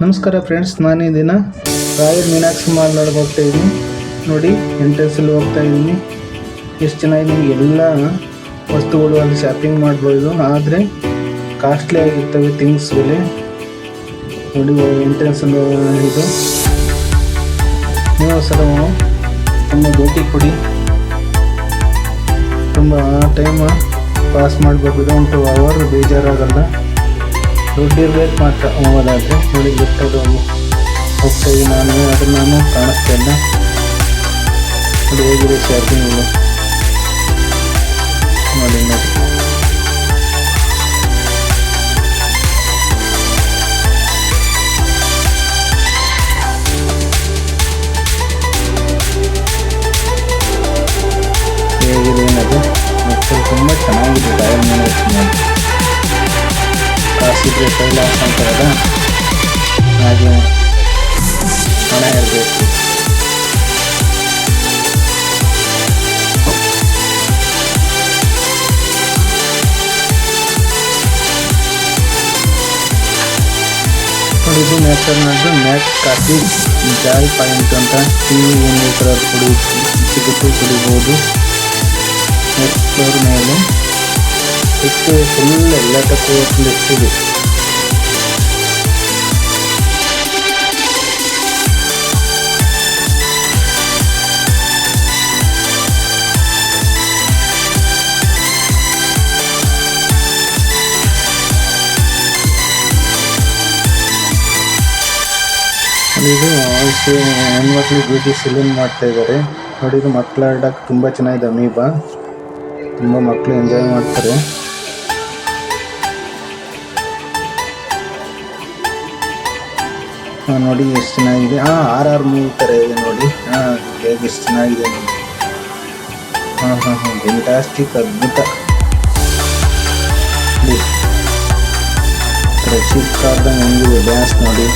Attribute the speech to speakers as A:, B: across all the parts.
A: ನಮಸ್ಕಾರ ಫ್ರೆಂಡ್ಸ್, ನಾನು ಈ ದಿನ ರಾಯಲ್ ಮೀನಾಕ್ಷಿ ಮಾಲ್ ಒಳಗೆ ಹೋಗ್ತಾ ಇದ್ದೀನಿ. ನೋಡಿ, ಎಂಟ್ರೆನ್ಸಲ್ಲಿ ಹೋಗ್ತಾ ಇದ್ದೀನಿ. ಎಷ್ಟು ಚೆನ್ನಾಗಿ ನಿಮಗೆ ಎಲ್ಲ ವಸ್ತುಗಳು ಅಲ್ಲಿ ಶಾಪಿಂಗ್ ಮಾಡ್ಬೋದು, ಆದರೆ ಕಾಸ್ಟ್ಲಿ ಆಗಿರ್ತವೆ ಥಿಂಗ್ಸ್ ಬೆಲೆ. ನೋಡಿ, ಎಂಟ್ರೆನ್ಸಲ್ಲಿ ಇದು ನೀವು ಸಲ ತುಂಬ ಭೇಟಿ ಕೊಡಿ. ತುಂಬ ಟೈಮ್ ಪಾಸ್ ಮಾಡಬೇಕು, ವಿದೌಟ್ 2 hours ಬೇಜಾರಾಗಲ್ಲ. ದುಡ್ಡಿರ್ಬೇಕು ಮಾತ್ರ ಹೋಗೋದಾದರೆ. ನೋಡಿ, ಬಿಟ್ಟದು ಹೋಗ್ತಾ ಇದ್ದೀನಿ ನಾನು ಕಾಣಿಸ್ತಾ ಇಲ್ಲ. ನೋಡಿ ಹೇಗಿದೆ ಶಾಪಿಂಗ್ ನೋಡಿ. ಹೇಗಿದೆ ಏನದು ಮತ್ತು ತುಂಬ ಚೆನ್ನಾಗಿದೆ. ರಾಯಲ್ ಮೀನಾಕ್ಷಿ ಮಾಲ್ ಕಾಸಿದ್ರೆ ಕೈಲಾಸ ಅಂತಾರಲ್ಲ, ಹಾಗೆ ಹಣ ಇರಬೇಕು. ಇದು ನ್ಯಾಚುರಲ್ದು ಮ್ಯಾಕ್ ಕಾಫಿ ಜಾಯ್ ಪಾಯಿಂಟ್ ಅಂತ. ಟೀ ಏನು ಥರ ಸಿಗುತ್ತೆ, ಕುಡಿಬೋದು. ನೆಕ್ಸ್ಟ್ ಫ್ಲೋರ್ ಮೇಲೆ ಇಷ್ಟು ಫುಲ್ ಎಲ್ಲದಕ್ಕೂ ಲಿಸ್ಟಿದೆ. ಇದು ಹೆಣ್ಮಕ್ಳು ಬ್ಯೂಟಿ ಸಲೂನ್ ಮಾಡ್ತಾ ಇದ್ದಾರೆ. ನೋಡಿ, ಇದು ಮಕ್ಕಳು ಆಡಕ್ಕೆ ತುಂಬ ಚೆನ್ನಾಗಿದೆ. ಅಮೀಬಾ ತುಂಬ ಮಕ್ಕಳು ಎಂಜಾಯ್ ಮಾಡ್ತಾರೆ. ನೋಡಿ ಎಷ್ಟು ಚೆನ್ನಾಗಿದೆ. RR ಮೂವಿ ಥರ ಇದೆ ನೋಡಿ. ಹೇಗೆ ಎಷ್ಟು ಚೆನ್ನಾಗಿದೆ ನೋಡಿ. ಫ್ಯಾಂಟಾಸ್ಟಿಕ್, ಅದ್ಭುತ. ರಕ್ಷಿತ್ ಕಾರ್ದಂಗೆ ಹೆಂಗಿದೆ ಡ್ಯಾನ್ಸ್ ನೋಡಿ.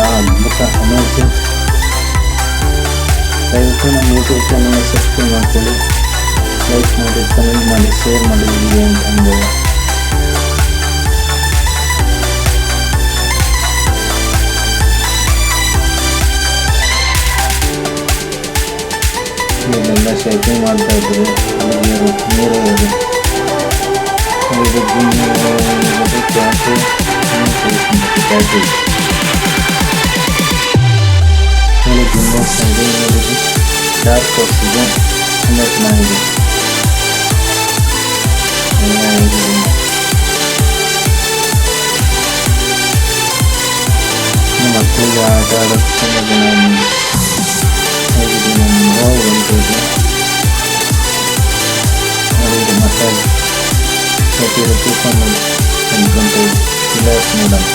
A: ಅದ್ಭುತ, ಅಮೇಜಿಂಗ್. ದಯವಿಟ್ಟು ನಮ್ಮ ಯೂಟ್ಯೂಬ್ ಚಾನಲ್ನ ಸಬ್ಸ್ಕ್ರೈಬ್ ಮಾಡ್ಕೊಳ್ಳಿ, ಲೈಕ್ ಮಾಡಿ, ಕಮೆಂಟ್ ಮಾಡಿ, ಶೇರ್ ಮಾಡಿ ವಿಡಿಯೋ ಅಂತ ಅನ್ಬೋದು. ಇಲ್ಲೆಲ್ಲ ಶಾಪಿಂಗ್ ಮಾಡ್ತಾ ಇದ್ದಾರೆ. ನೀರು ಇದೆ. ಕ್ಯಾಫೆ ಜಿಮ್ಮೆಸ್ ಇದೆ. ಡಾರ್ಕ್ ಹಾರ್ಸ್ ಇದೆ, ತುಂಬ ಚೆನ್ನಾಗಿದೆ. ಮಕ್ಕಳಿಗೆ ಆಟ ಆಡೋಕ್ಕೆ ತುಂಬ ಜನ ಹೇಗಿದೆ. ಹೊಂಟಿದೆ ನೋಡಿ. ಮಸಾಜ್ 30 rupees ಅನ್ಕೊಂತ ರಿಲ್ಯಾಕ್ಸ್ ಮೇಡಮ್.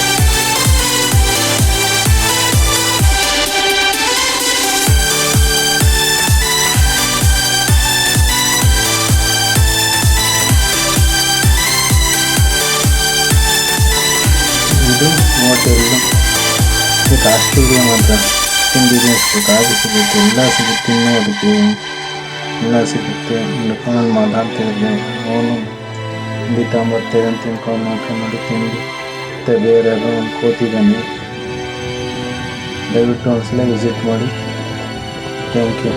A: ಇದು ಹೋಟೆಲ್. ಇದು ಕಾಸ್ಟ್ಲಿಗೆ ಮಾತ್ರ. ತಿಂಡಿಗೆ ಕಾಫಿ ಸಿಗುತ್ತೆ, ಎಲ್ಲ ಸಿಗುತ್ತೆ, ತಿನ್ನೋದಕ್ಕೆ ಎಲ್ಲ ಸಿಗುತ್ತೆ. ಫೋನಲ್ಲಿ ಮಾತಾಡ್ತಾ ಇದ್ದೆ, ಅವನು ತಿಂಡಿ ತಗೊಂಬರ್ತಾರೆ ಅಂತ ತಿನ್ಕೊಂಡು ಮಾಡ್ಕೊಂಡು ತಿಂಡಿ. ಮತ್ತು ಬೇರೆ ಒಂದು ಕೂತಿದ್ದಾನೆ. ದಯವಿಟ್ಟು ಒಂದ್ಸಲ ವಿಸಿಟ್ ಮಾಡಿ. Thank you.